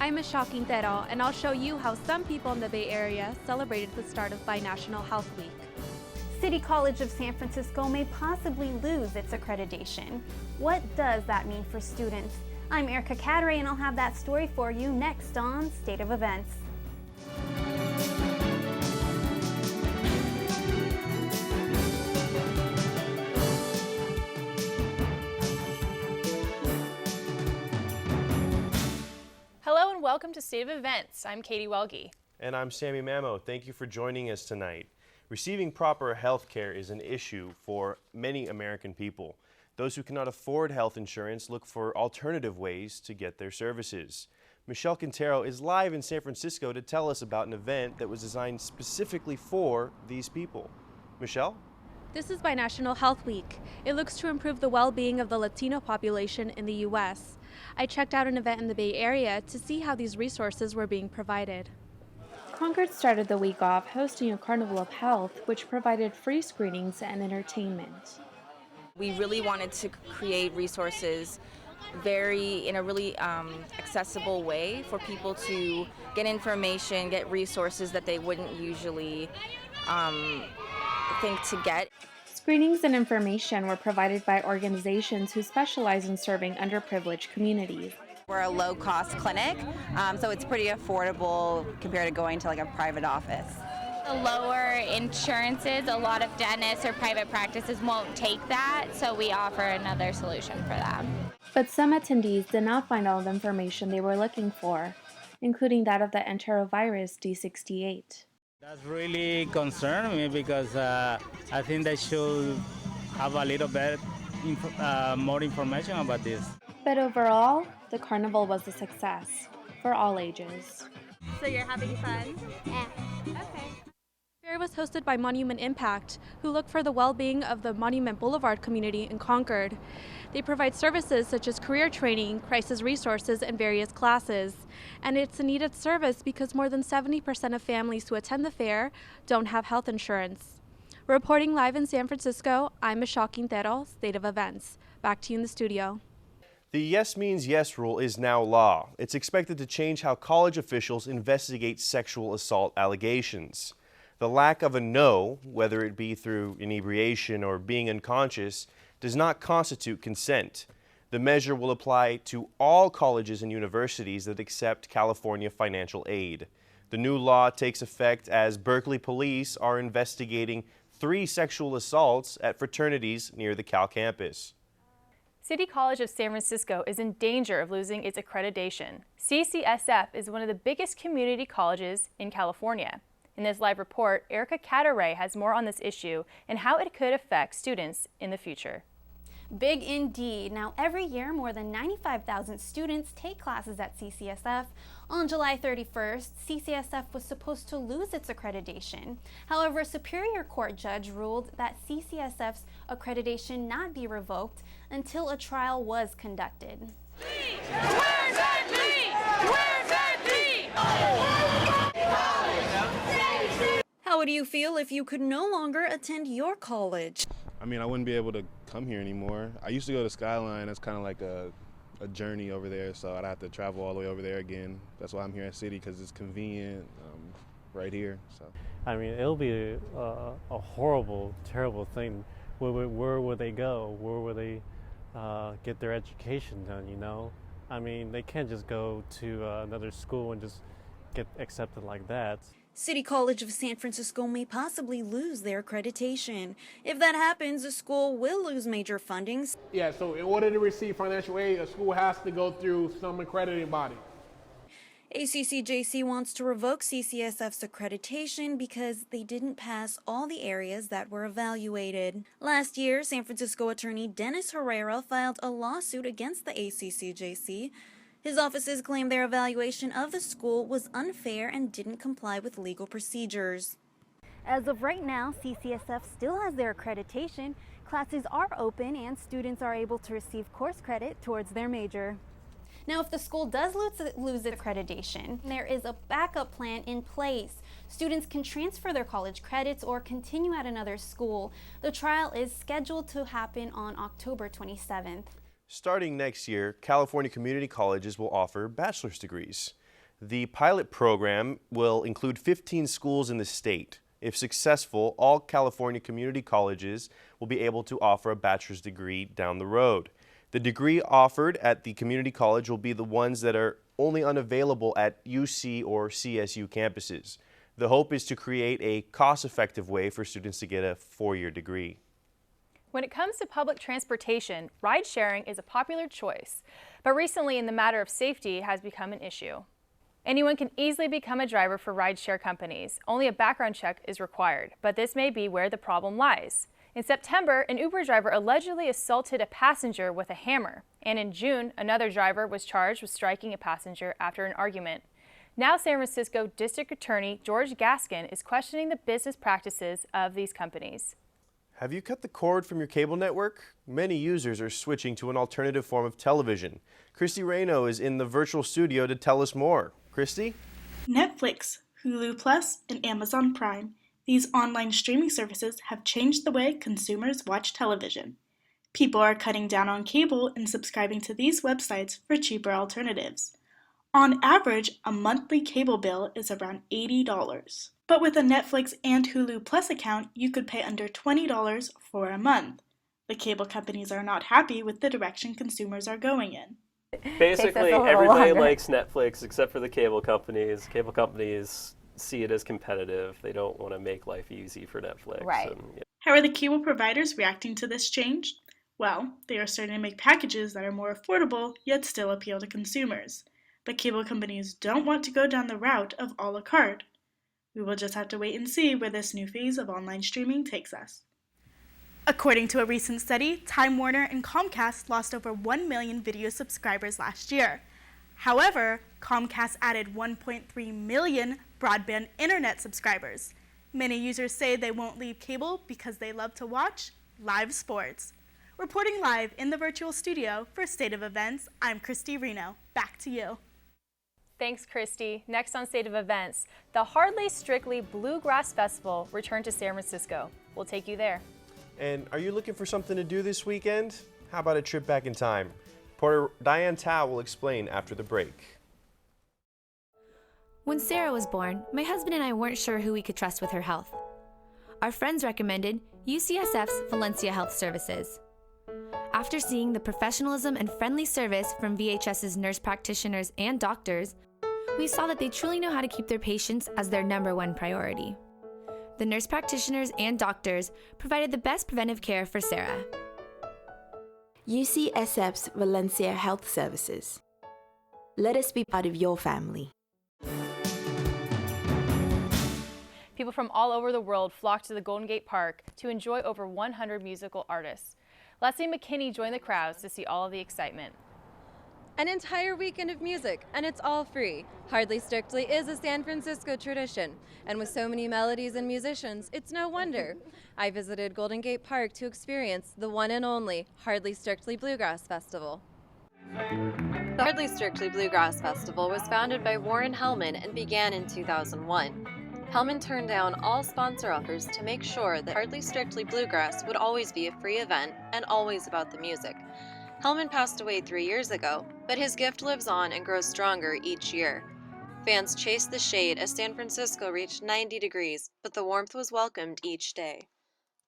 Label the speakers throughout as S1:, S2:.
S1: I'm Michelle Quintero, and I'll show you how some people in the Bay Area celebrated the start of Binational Health Week.
S2: City College of San Francisco may possibly lose its accreditation. What does that mean for students? I'm Erica Cadre, and I'll have that story for you next on State of Events.
S3: Hello and welcome to State of Events. I'm Katie Welge.
S4: And I'm Sammy Mamo. Thank you for joining us tonight. Receiving proper health care is an issue for many American people. Those who cannot afford health insurance look for alternative ways to get their services. Michelle Quintero is live in San Francisco to tell us about an event that was designed specifically for these people. Michelle?
S1: This is Binational Health Week. It looks to improve the well-being of the Latino population in the U.S. I checked out an event in the Bay Area to see how these resources were being provided. Concord started the week off hosting a Carnival of Health, which provided free screenings and entertainment.
S5: We really wanted to create resources in a really accessible way for people to get information, get resources that they wouldn't usually think to get.
S1: Screenings and information were provided by organizations who specialize in serving underprivileged communities.
S6: We're a low-cost clinic, so it's pretty affordable compared to going to like a private office.
S7: The lower insurances, a lot of dentists or private practices won't take that, so we offer another solution for them.
S1: But some attendees did not find all the information they were looking for, including that of the enterovirus D68.
S8: That's really concerned me because I think they should have a little bit more information about this.
S1: But overall, the carnival was a success for all ages.
S2: So you're having fun?
S7: Yeah.
S1: Okay. The fair was hosted by Monument Impact, who look for the well-being of the Monument Boulevard community in Concord. They provide services such as career training, crisis resources, and various classes. And it's a needed service because more than 70% of families who attend the fair don't have health insurance. Reporting live in San Francisco, I'm Michelle Quintero, State of Events. Back to you in the studio.
S4: The yes means yes rule is now law. It's expected to change how college officials investigate sexual assault allegations. The lack of a no, whether it be through inebriation or being unconscious, does not constitute consent. The measure will apply to all colleges and universities that accept California financial aid. The new law takes effect as Berkeley police are investigating 3 sexual assaults at fraternities near the Cal campus.
S3: City College of San Francisco is in danger of losing its accreditation. CCSF is one of the biggest community colleges in California. In this live report, Erica Cadre has more on this issue and how it could affect students in the future.
S2: Big indeed. Now, every year, more than 95,000 students take classes at CCSF. On July 31st, CCSF was supposed to lose its accreditation. However, a Superior Court judge ruled that CCSF's accreditation not be revoked until a trial was conducted.
S9: Where's that knee? Where's that knee?
S2: How would you feel if you could no longer attend your college?
S10: I mean, I wouldn't be able to come here anymore. I used to go to Skyline. That's kind of like a journey over there, so I'd have to travel all the way over there again. That's why I'm here at City, because it's convenient right here. So
S11: I mean, it'll be a horrible, terrible thing. Where would they go? Where would they get their education done, you know? I mean, they can't just go to another school and just get accepted like that.
S2: City College of San Francisco may possibly lose their accreditation. If that happens, the school will lose major funding.
S12: Yeah, so in order to receive financial aid, a school has to go through some accrediting body.
S2: ACCJC wants to revoke CCSF's accreditation because they didn't pass all the areas that were evaluated. Last year, San Francisco attorney Dennis Herrera filed a lawsuit against the ACCJC. His offices claimed their evaluation of the school was unfair and didn't comply with legal procedures. As of right now, CCSF still has their accreditation. Classes are open and students are able to receive course credit towards their major. Now, if the school does lose its accreditation, there is a backup plan in place. Students can transfer their college credits or continue at another school. The trial is scheduled to happen on October 27th.
S4: Starting next year, California community colleges will offer bachelor's degrees. The pilot program will include 15 schools in the state. If successful, all California community colleges will be able to offer a bachelor's degree down the road. The degree offered at the community college will be the ones that are only unavailable at UC or CSU campuses. The hope is to create a cost-effective way for students to get a 4-year degree.
S3: When it comes to public transportation, ride sharing is a popular choice, but recently in the matter of safety has become an issue. Anyone can easily become a driver for rideshare companies. Only a background check is required, but this may be where the problem lies. In September, an Uber driver allegedly assaulted a passenger with a hammer, and in June, another driver was charged with striking a passenger after an argument. Now San Francisco District Attorney George Gaskin is questioning the business practices of these companies.
S4: Have you cut the cord from your cable network? Many users are switching to an alternative form of television. Christy Reno is in the virtual studio to tell us more. Christy?
S13: Netflix, Hulu Plus, and Amazon Prime. These online streaming services have changed the way consumers watch television. People are cutting down on cable and subscribing to these websites for cheaper alternatives. On average, a monthly cable bill is around $80. But with a Netflix and Hulu Plus account, you could pay under $20 for a month. The cable companies are not happy with the direction consumers are going in.
S14: Basically, everybody likes Netflix except for the cable companies. Cable companies see it as competitive. They don't want to make life easy for Netflix.
S6: Right.
S13: How are the cable providers reacting to this change? Well, they are starting to make packages that are more affordable, yet still appeal to consumers. But cable companies don't want to go down the route of a la carte. We will just have to wait and see where this new phase of online streaming takes us. According to a recent study, Time Warner and Comcast lost over 1 million video subscribers last year. However, Comcast added 1.3 million broadband internet subscribers. Many users say they won't leave cable because they love to watch live sports. Reporting live in the virtual studio for State of Events, I'm Christy Reno. Back to you.
S3: Thanks, Christy. Next on State of Events, the Hardly Strictly Bluegrass Festival returned to San Francisco. We'll take you there.
S4: And are you looking for something to do this weekend? How about a trip back in time? Reporter Diane Tao will explain after the break.
S15: When Sarah was born, my husband and I weren't sure who we could trust with her health. Our friends recommended UCSF's Valencia Health Services. After seeing the professionalism and friendly service from VHS's nurse practitioners and doctors, we saw that they truly know how to keep their patients as their #1 priority. The nurse practitioners and doctors provided the best preventive care for Sarah.
S16: UCSF's Valencia Health Services. Let us be part of your family.
S3: People from all over the world flocked to the Golden Gate Park to enjoy over 100 musical artists. Leslie McKinney joined the crowds to see all of the excitement.
S17: An entire weekend of music, and it's all free. Hardly Strictly is a San Francisco tradition, and with so many melodies and musicians, it's no wonder. I visited Golden Gate Park to experience the one and only Hardly Strictly Bluegrass Festival. The Hardly Strictly Bluegrass Festival was founded by Warren Hellman and began in 2001. Hellman turned down all sponsor offers to make sure that Hardly Strictly Bluegrass would always be a free event and always about the music. Hellman passed away 3 years ago, but his gift lives on and grows stronger each year. Fans chased the shade as San Francisco reached 90 degrees, but the warmth was welcomed each day.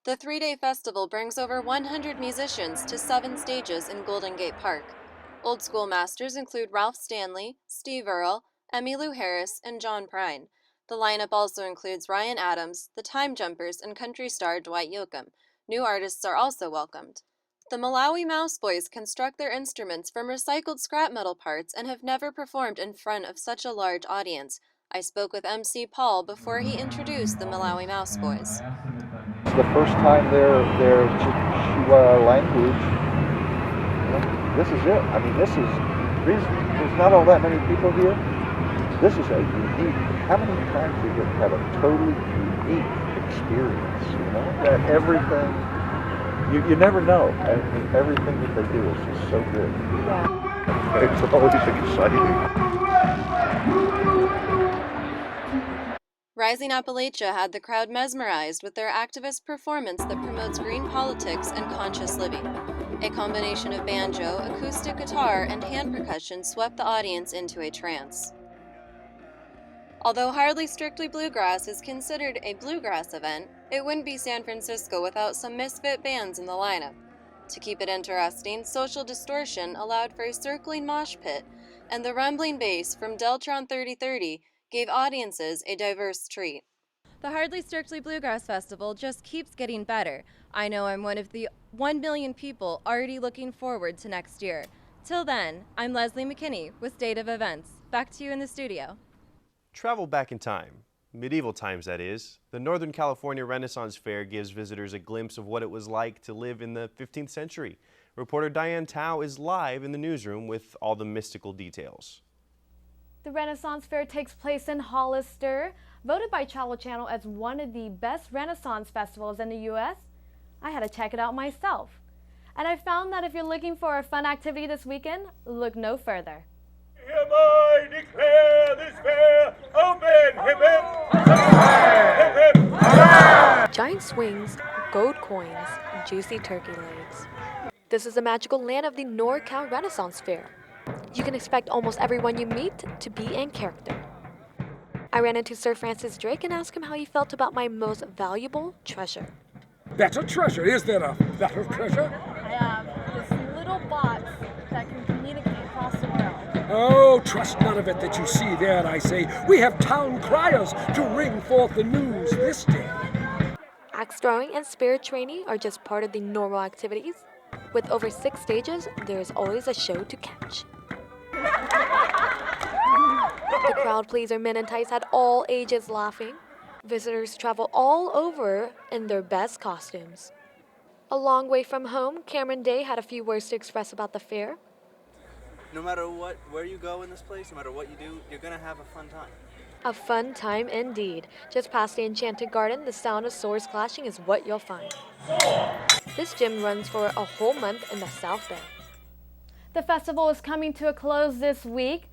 S17: The 3-day festival brings over 100 musicians to 7 stages in Golden Gate Park. Old school masters include Ralph Stanley, Steve Earle, Emmylou Harris, and John Prine. The lineup also includes Ryan Adams, the Time Jumpers, and country star Dwight Yoakam. New artists are also welcomed. The Malawi Mouse Boys construct their instruments from recycled scrap metal parts and have never performed in front of such a large audience. I spoke with MC Paul before he introduced the Malawi Mouse Boys.
S18: It's the first time their Chihuahua language. This is it. I mean, there's not all that many people here. This is a unique. How many times do you have a totally unique experience? You know, that everything. You never know. I mean, everything that they do is just so good. Yeah. It's always exciting.
S17: Rising Appalachia had the crowd mesmerized with their activist performance that promotes green politics and conscious living. A combination of banjo, acoustic guitar, and hand percussion swept the audience into a trance. Although Hardly Strictly Bluegrass is considered a bluegrass event, it wouldn't be San Francisco without some misfit bands in the lineup. To keep it interesting, Social Distortion allowed for a circling mosh pit, and the rumbling bass from Deltron 3030 gave audiences a diverse treat. The Hardly Strictly Bluegrass Festival just keeps getting better. I know I'm one of the 1 million people already looking forward to next year. Till then, I'm Leslie McKinney with State of Events. Back to you in the studio.
S4: Travel back in time, medieval times that is. The Northern California Renaissance Fair gives visitors a glimpse of what it was like to live in the 15th century. Reporter Diane Tao is live in the newsroom with all the mystical details.
S19: The Renaissance Fair takes place in Hollister. Voted by Travel Channel as one of the best Renaissance festivals in the U.S., I had to check it out myself. And I found that if you're looking for a fun activity this weekend, look no further.
S9: Hereby declare this fair open. Hip hip.
S20: Giant swings, gold coins, and juicy turkey legs. This is the magical land of the NorCal Renaissance Fair. You can expect almost everyone you meet to be in character. I ran into Sir Francis Drake and asked him how he felt about my most valuable treasure.
S21: Better treasure? Is there a better treasure?
S19: I have this little box that can communicate across the world.
S21: Oh, trust none of it that you see there, I say. We have town criers to ring forth the news this day.
S20: Axe throwing and spirit training are just part of the normal activities. With over 6 stages, there is always a show to catch. The crowd pleaser men in tights had all ages laughing. Visitors travel all over in their best costumes. A long way from home, Cameron Day had a few words to express about the fair.
S22: No matter where you go in this place, no matter what you do, you're gonna have a fun time.
S20: A fun time indeed. Just past the Enchanted Garden, the sound of swords clashing is what you'll find. This gym runs for a whole month in the South Bay.
S19: The festival is coming to a close this week.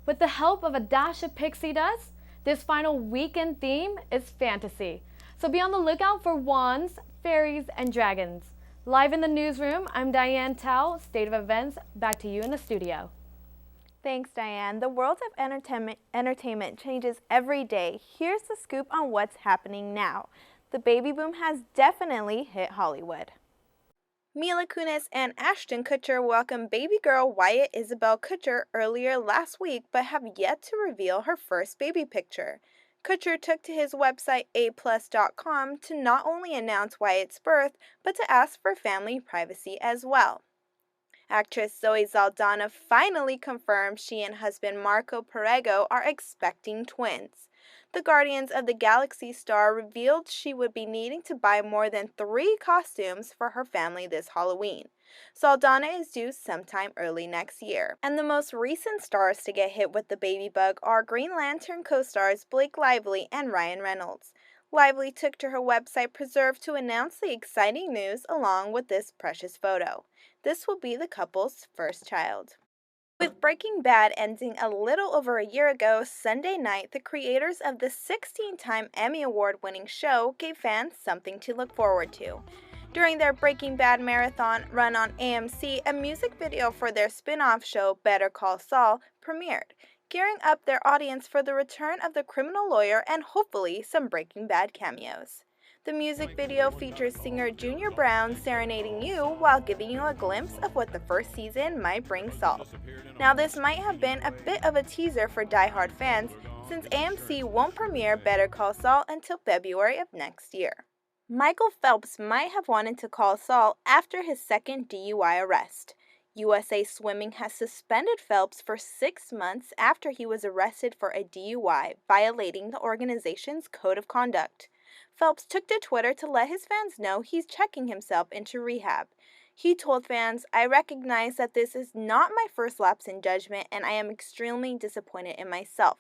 S19: With the help of a dash of pixie dust, this final weekend theme is fantasy. So be on the lookout for wands, fairies, and dragons. Live in the newsroom, I'm Diane Tao, State of Events. Back to you in the studio.
S3: Thanks, Diane. The world of entertainment changes every day. Here's the scoop on what's happening now. The baby boom has definitely hit Hollywood. Mila Kunis and Ashton Kutcher welcomed baby girl Wyatt Isabel Kutcher earlier last week, but have yet to reveal her first baby picture. Kutcher took to his website aplus.com to not only announce Wyatt's birth, but to ask for family privacy as well. Actress Zoe Saldana finally confirmed she and husband Marco Perego are expecting twins. The Guardians of the Galaxy star revealed she would be needing to buy more than 3 costumes for her family this Halloween. Saldana is due sometime early next year. And the most recent stars to get hit with the baby bug are Green Lantern co-stars Blake Lively and Ryan Reynolds. Lively took to her website Preserve to announce the exciting news along with this precious photo. This will be the couple's first child. With Breaking Bad ending a little over a year ago, Sunday night, the creators of the 16-time Emmy Award-winning show gave fans something to look forward to. During their Breaking Bad marathon run on AMC, a music video for their spin-off show Better Call Saul premiered, gearing up their audience for the return of the criminal lawyer and hopefully some Breaking Bad cameos. The music video features singer Junior Brown serenading you while giving you a glimpse of what the first season might bring Saul. Now, this might have been a bit of a teaser for die-hard fans, since AMC won't premiere Better Call Saul until February of next year. Michael Phelps might have wanted to call Saul after his second DUI arrest. USA Swimming has suspended Phelps for 6 months after he was arrested for a DUI, violating the organization's code of conduct. Phelps took to Twitter to let his fans know he's checking himself into rehab. He told fans, "I recognize that this is not my first lapse in judgment, and I am extremely disappointed in myself.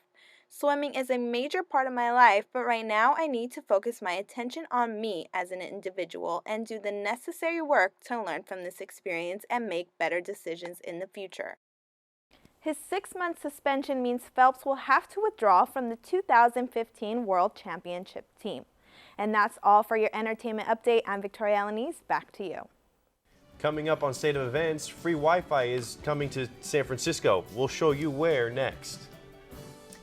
S3: Swimming is a major part of my life, but right now I need to focus my attention on me as an individual and do the necessary work to learn from this experience and make better decisions in the future." His 6-month suspension means Phelps will have to withdraw from the 2015 World Championship team. And that's all for your entertainment update. I'm Victoria Alanese. Back to you.
S4: Coming up on State of Events, free Wi-Fi is coming to San Francisco. We'll show you where next.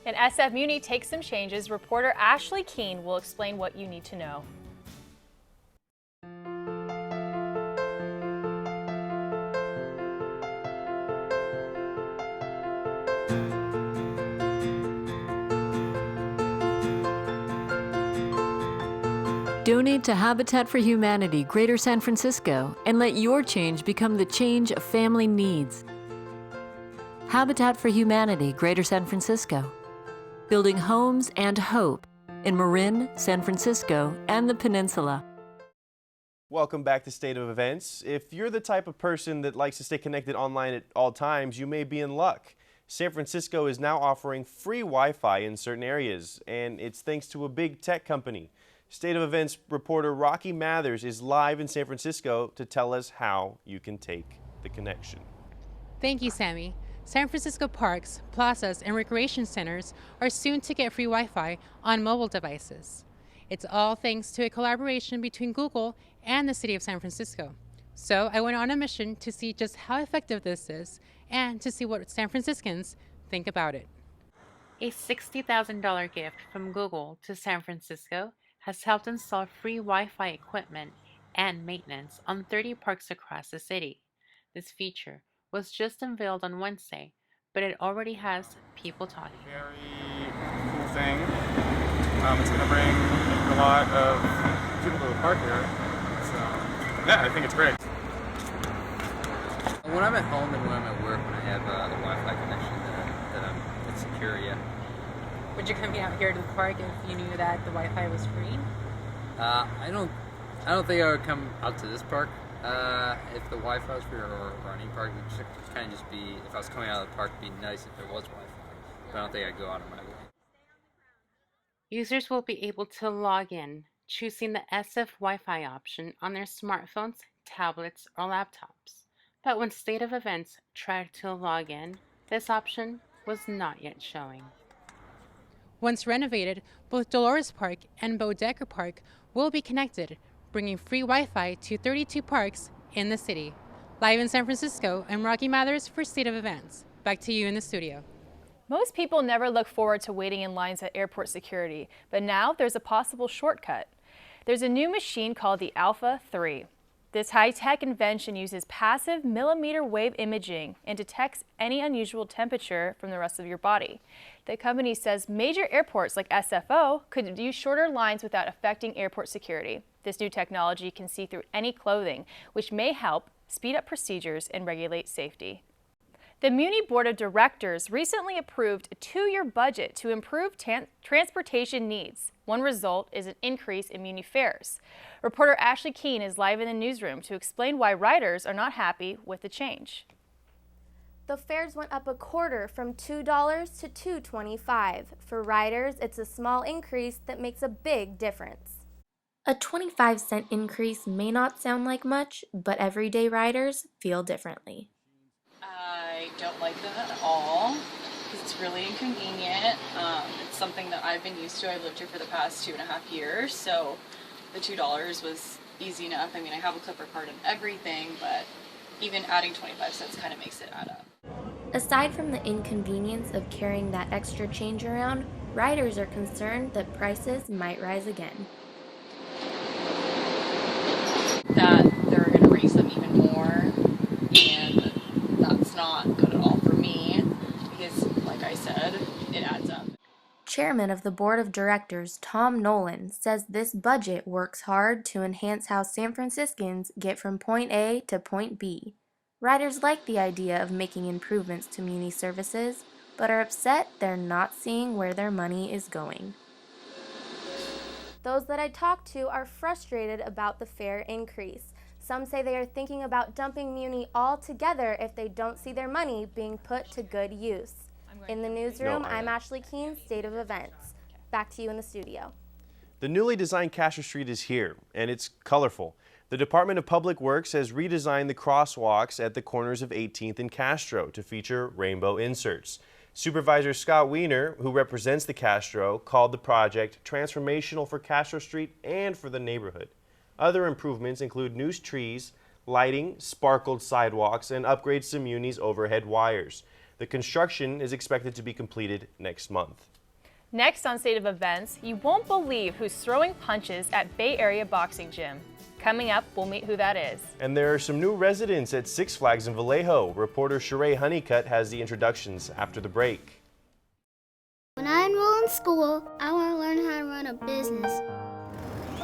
S3: And SF Muni takes some changes. Reporter Ashley Keene will explain what you need to know.
S5: Donate to Habitat for Humanity Greater San Francisco and let your change become the change a family needs. Habitat for Humanity Greater San Francisco, building homes and hope in Marin, San Francisco, and the Peninsula.
S4: Welcome back to State of Events. If you're the type of person that likes to stay connected online at all times, you may be in luck. San Francisco is now offering free Wi-Fi in certain areas, and it's thanks to a big tech company. State of Events reporter Rocky Mathers is live in San Francisco to tell us how you can take the connection.
S8: Thank you, Sammy. San Francisco parks, plazas, and recreation centers are soon to get free Wi-Fi on mobile devices. It's all thanks to a collaboration between Google and the city of San Francisco. So I went on a mission to see just how effective this is and to see what San Franciscans think about it.
S23: A $60,000 gift from Google to San Francisco has helped install free Wi-Fi equipment and maintenance on 30 parks across the city. This feature was just unveiled on Wednesday, but it already has people talking.
S24: Very cool thing. It's going to bring a lot of people to the park here. So, yeah, I think it's great.
S25: When I'm at home and when I'm at work, when I have a Wi-Fi connection that it's secure, yeah.
S26: Would you come out here to the park if you knew that the Wi-Fi was free?
S25: I don't think I would come out to this park if the Wi-Fi was free, or any park. It would just kind of just be, if I was coming out of the park, it'd be nice if there was Wi-Fi. But I don't think I'd go out of my way.
S23: Users will be able to log in, choosing the SF Wi-Fi option on their smartphones, tablets, or laptops. But when State of Events tried to log in, this option was not yet showing.
S8: Once renovated, both Dolores Park and Bodecker Park will be connected, bringing free Wi-Fi to 32 parks in the city. Live in San Francisco, I'm Rocky Mathers for State of Events. Back to you in the studio.
S3: Most people never look forward to waiting in lines at airport security, but now there's a possible shortcut. There's a new machine called the Alpha 3. This high-tech invention uses passive millimeter wave imaging and detects any unusual temperature from the rest of your body. The company says major airports like SFO could use shorter lines without affecting airport security. This new technology can see through any clothing, which may help speed up procedures and regulate safety. The Muni Board of Directors recently approved a 2-year budget to improve transportation needs. One result is an increase in Muni fares. Reporter Ashley Keene is live in the newsroom to explain why riders are not happy with the change.
S27: The fares went up a quarter from $2 to $2.25. For riders, it's a small increase that makes a big difference. A 25-cent increase may not sound like much, but everyday riders feel differently.
S28: I don't like that at all because it's really inconvenient. It's something that I've been used to. I've lived here for the past 2.5 years, so the $2 was easy enough. I mean, I have a Clipper card and everything, but even adding 25 cents kind of makes it add up.
S27: Aside from the inconvenience of carrying that extra change around, riders are concerned that prices might rise again.
S28: That they're going to raise them even more, and that's not good at all for me because, like I said, it adds up.
S27: Chairman of the Board of Directors, Tom Nolan, says this budget works hard to enhance how San Franciscans get from point A to point B. Riders like the idea of making improvements to Muni services, but are upset they're not seeing where their money is going. Those that I talked to are frustrated about the fare increase. Some say they are thinking about dumping Muni altogether if they don't see their money being put to good use. In the newsroom, I'm Ashley Keene, State of Events. Back to you in the studio.
S4: The newly designed Castro Street is here, and it's colorful. The Department of Public Works has redesigned the crosswalks at the corners of 18th and Castro to feature rainbow inserts. Supervisor Scott Wiener, who represents the Castro, called the project transformational for Castro Street and for the neighborhood. Other improvements include new trees, lighting, sparkled sidewalks, and upgrades to Muni's overhead wires. The The construction is expected to be completed next month.
S3: Next on State of Events, you won't believe who's throwing punches at Bay Area Boxing Gym. Coming up, we'll meet who that is.
S4: And there are some new residents at Six Flags in Vallejo. Reporter Sheree Honeycutt has the introductions after the break.
S1: When I enroll in school, I want to learn how to run a business.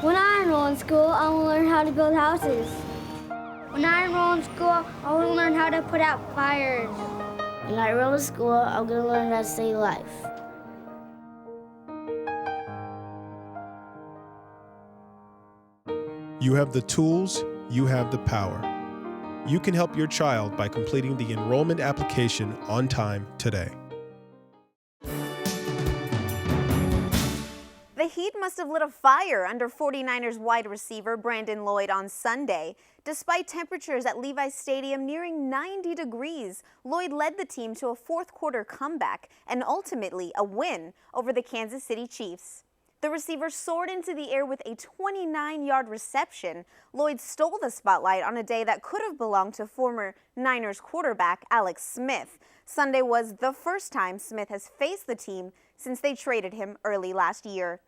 S1: When I enroll in school, I want to learn how to build houses. When I enroll in school, I want to learn how to put out fires. When I enroll in school, I'm going to learn how to save life.
S2: You have the tools, you have the power. You can help your child by completing the enrollment application on time today.
S6: The Heat must have lit a fire under 49ers wide receiver Brandon Lloyd on Sunday. Despite temperatures at Levi's Stadium nearing 90 degrees, Lloyd led the team to a fourth-quarter comeback and ultimately a win over the Kansas City Chiefs. The receiver soared into the air with a 29-yard reception. Lloyd stole the spotlight on a day that could have belonged to former Niners quarterback Alex Smith. Sunday was the first time Smith has faced the team since they traded him early last year.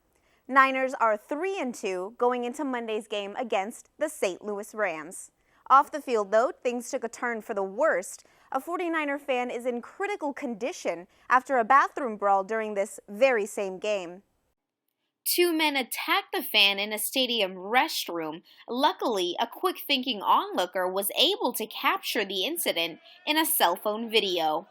S6: Niners are 3-2 going into Monday's game against the St. Louis Rams. Off the field, though, things took a turn for the worst. A 49er fan is in critical condition after a bathroom brawl during this very same game.
S7: Two men attacked the fan in a stadium restroom. Luckily, a quick-thinking onlooker was able to capture the incident in a cell phone video.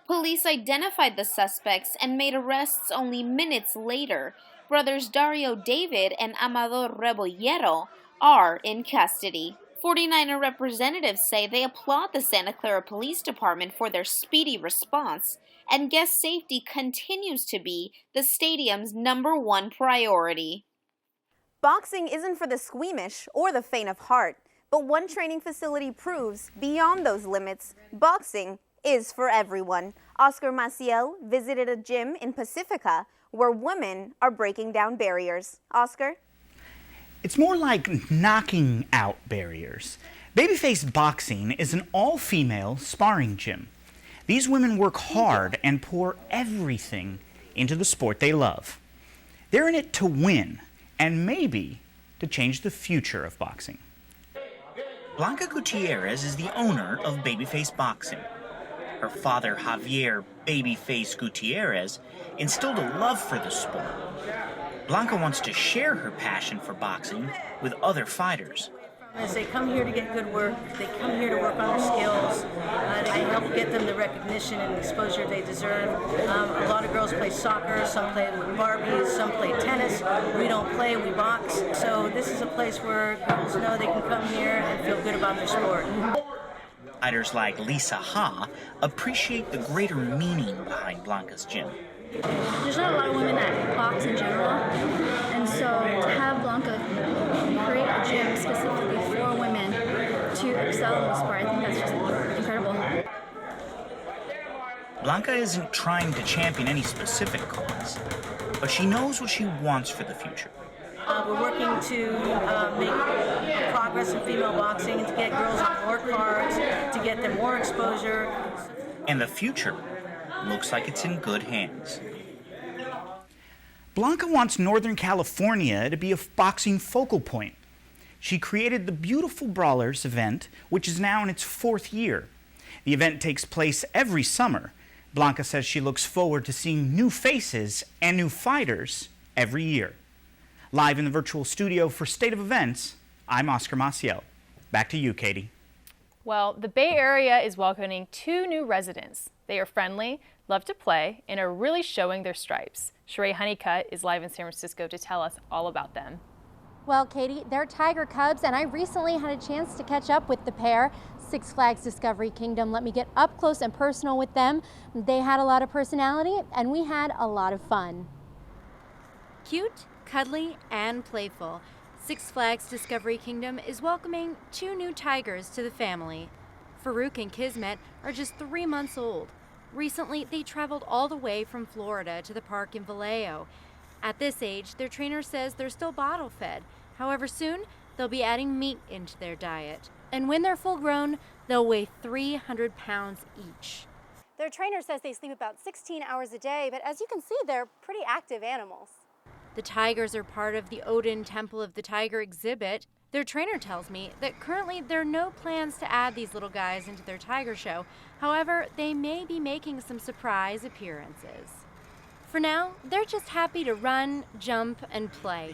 S7: Police identified the suspects and made arrests only minutes later. Brothers Dario David and Amador Rebollero are in custody. 49er representatives say they applaud the Santa Clara Police Department for their speedy response, and guest safety continues to be the stadium's #1 priority.
S6: Boxing isn't for the squeamish or the faint of heart, but one training facility proves beyond those limits, boxing is for everyone. Oscar Maciel visited a gym in Pacifica where women are breaking down barriers. Oscar?
S10: It's more like knocking out barriers. Babyface Boxing is an all-female sparring gym. These women work hard and pour everything into the sport they love. They're in it to win and maybe to change the future of boxing. Blanca Gutierrez is the owner of Babyface Boxing. Her father, Javier Babyface Gutierrez, instilled a love for the sport. Blanca wants to share her passion for boxing with other fighters.
S11: As they come here to get good work, they come here to work on their skills. I help get them the recognition and exposure they deserve. A lot of girls play soccer, some play with Barbies, some play tennis. We don't play, we box. So this is a place where girls know they can come here and feel good about their sport.
S10: Fighters like Lisa Ha appreciate the greater meaning behind Blanca's gym.
S12: There's not a lot of women that box in general, and so to have Blanca create a gym specifically for women to excel in the sport, I think that's just incredible.
S10: Blanca isn't trying to champion any specific cause, but she knows what she wants for the future.
S11: We're working to make progress in female boxing and to get girls on more cards, to get them more exposure.
S10: And the future looks like it's in good hands. Blanca wants Northern California to be a boxing focal point. She created the Beautiful Brawlers event, which is now in its 4th year. The event takes place every summer. Blanca says she looks forward to seeing new faces and new fighters every year. Live in the virtual studio for State of Events, I'm Oscar Maciel. Back to you, Katie.
S3: Well, the Bay Area is welcoming 2 new residents. They are friendly, love to play, and are really showing their stripes. Sheree Honeycutt is live in San Francisco to tell us all about them.
S14: Well, Katie, they're Tiger Cubs, and I recently had a chance to catch up with the pair. Six Flags Discovery Kingdom let me get up close and personal with them. They had a lot of personality, and we had a lot of fun. Cute, cuddly, and playful, Six Flags Discovery Kingdom is welcoming 2 new tigers to the family. Farouk and Kismet are just 3 months old. Recently, they traveled all the way from Florida to the park in Vallejo. At this age, their trainer says they're still bottle fed. However, soon they'll be adding meat into their diet. And when they're full grown, they'll weigh 300 pounds each.
S9: Their trainer says they sleep about 16 hours a day, but as you can see, they're pretty active animals.
S14: The tigers are part of the Odin Temple of the Tiger exhibit. Their trainer tells me that currently there are no plans to add these little guys into their tiger show. However, they may be making some surprise appearances. For now, they're just happy to run, jump, and play.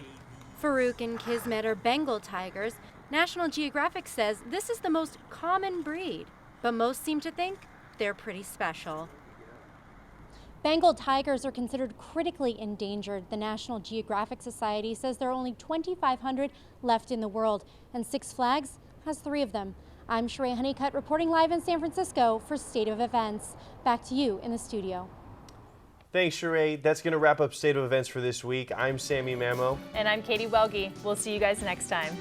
S14: Farouk and Kismet are Bengal tigers. National Geographic says this is the most common breed, but most seem to think they're pretty special. Bengal tigers are considered critically endangered. The National Geographic Society says there are only 2,500 left in the world, and Six Flags has 3 of them. I'm Sheree Honeycutt reporting live in San Francisco for State of Events. Back to you in the studio.
S4: Thanks, Sheree. That's going to wrap up State of Events for this week. I'm Sammy Mamo.
S3: And I'm Katie Welge. We'll see you guys next time.